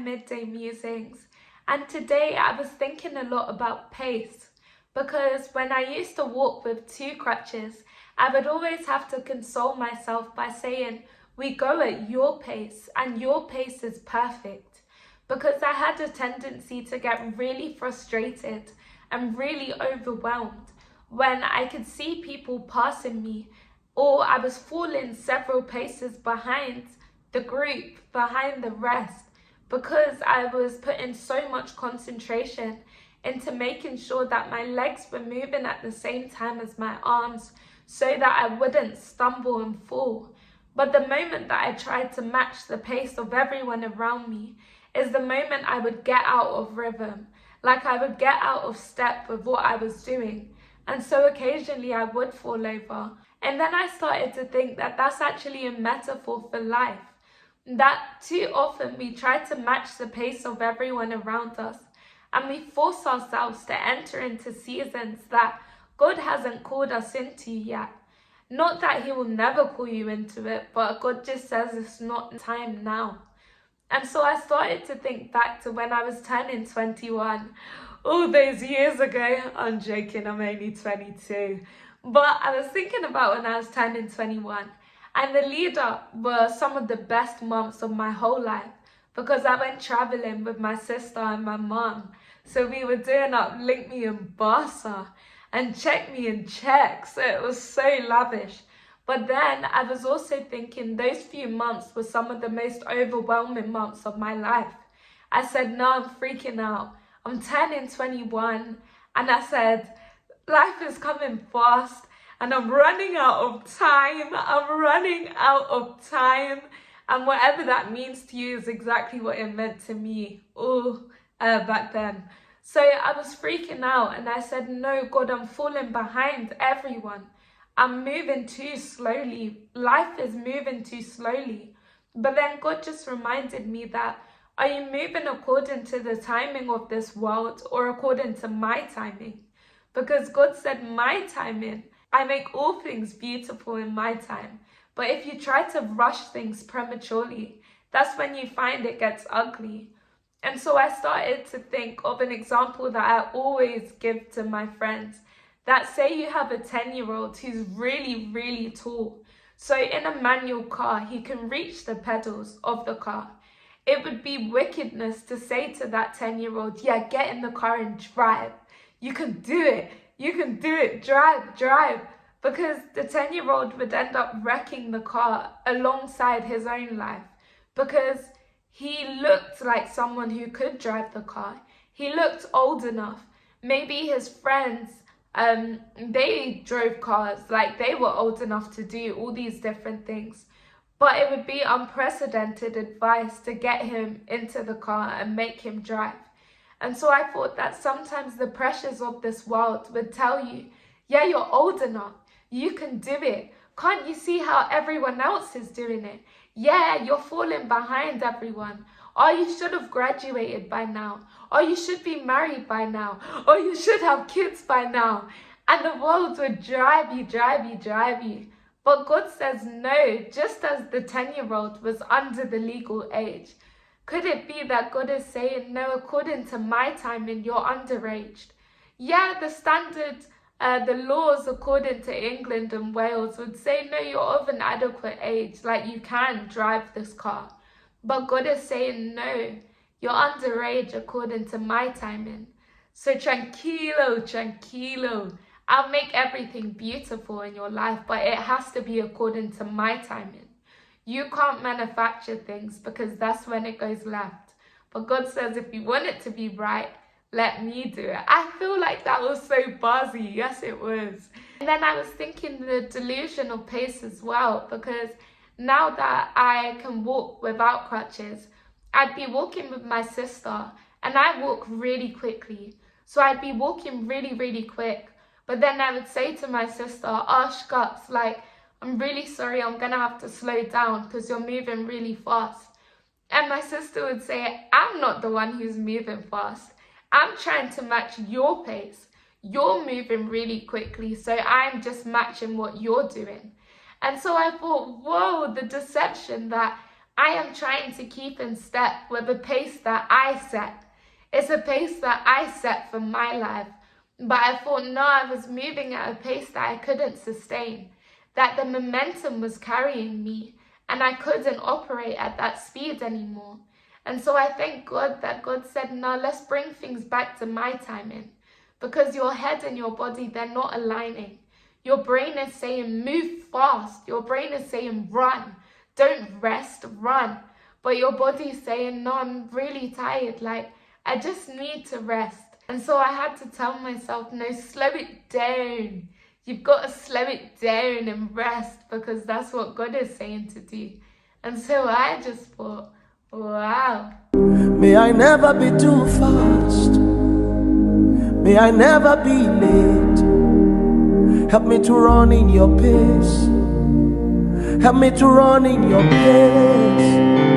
midday musings, and today I was thinking a lot about pace, because when I used to walk with 2 crutches, I would always have to console myself by saying, we go at your pace and your pace is perfect, because I had a tendency to get really frustrated and really overwhelmed when I could see people passing me, or I was falling several paces behind the group, behind the rest, because I was putting so much concentration into making sure that my legs were moving at the same time as my arms so that I wouldn't stumble and fall. But the moment that I tried to match the pace of everyone around me is the moment I would get out of rhythm, like I would get out of step with what I was doing. And so occasionally I would fall over. And then I started to think that that's actually a metaphor for life. That too often we try to match the pace of everyone around us, and we force ourselves to enter into seasons that God hasn't called us into yet. Not that he will never call you into it, but God just says it's not time now. And so I started to think back to when I was turning 21. All those years ago. I'm joking, I'm only 22. But I was thinking about when I was turning 21. And the lead up were some of the best months of my whole life, because I went traveling with my sister and my mum. So we were doing up Link Me in Barca and Check Me in Czech. So it was so lavish. But then I was also thinking those few months were some of the most overwhelming months of my life. I said, no, I'm freaking out. I'm turning 21. And I said, life is coming fast. And I'm running out of time. I'm running out of time. And whatever that means to you is exactly what it meant to me back then. So I was freaking out and I said, no, God, I'm falling behind everyone. I'm moving too slowly. Life is moving too slowly. But then God just reminded me that, are you moving according to the timing of this world or according to my timing? Because God said, my timing. I make all things beautiful in my time. But if you try to rush things prematurely, that's when you find it gets ugly. And so I started to think of an example that I always give to my friends. That say you have a 10-year-old who's really, really tall. So in a manual car, he can reach the pedals of the car. It would be wickedness to say to that 10-year-old, yeah, get in the car and drive. You can do it. You can do it, drive. Because the 10-year-old would end up wrecking the car alongside his own life. Because he looked like someone who could drive the car. He looked old enough. Maybe his friends, they drove cars, like they were old enough to do all these different things. But it would be unprecedented advice to get him into the car and make him drive. And so I thought that sometimes the pressures of this world would tell you, yeah, you're old enough. You can do it. Can't you see how everyone else is doing it? Yeah, you're falling behind everyone. Or you should have graduated by now. Or you should be married by now. Or you should have kids by now. And the world would drive you. But God says no, just as the 10-year-old was under the legal age. Could it be that God is saying, no, according to my timing, you're underaged? Yeah, the standard, the laws according to England and Wales would say, no, you're of an adequate age, like you can drive this car. But God is saying, no, you're underage according to my timing. So tranquilo. I'll make everything beautiful in your life, but it has to be according to my timing. You can't manufacture things because that's when it goes left. But God says, if you want it to be right, let me do it. I feel like that was so buzzy. Yes, it was. And then I was thinking the delusion of pace as well, because now that I can walk without crutches, I'd be walking with my sister and I walk really quickly. So I'd be walking really, really quick. But then I would say to my sister, guts, like, I'm really sorry, I'm gonna have to slow down because you're moving really fast. And my sister would say, I'm not the one who's moving fast. I'm trying to match your pace. You're moving really quickly, so I'm just matching what you're doing. And so I thought, whoa, the deception that I am trying to keep in step with the pace that I set. It's a pace that I set for my life. But I thought, no, I was moving at a pace that I couldn't sustain, that the momentum was carrying me, and I couldn't operate at that speed anymore. And so I thank God that God said, no, let's bring things back to my timing. Because your head and your body, they're not aligning. Your brain is saying, move fast. Your brain is saying, run. Don't rest, run. But your body's saying, no, I'm really tired. Like, I just need to rest. And so I had to tell myself, no, slow it down. You've got to slow it down and rest, because that's what God is saying to do. And so I just thought, wow. May I never be too fast. May I never be late. Help me to run in your pace. Help me to run in your pace.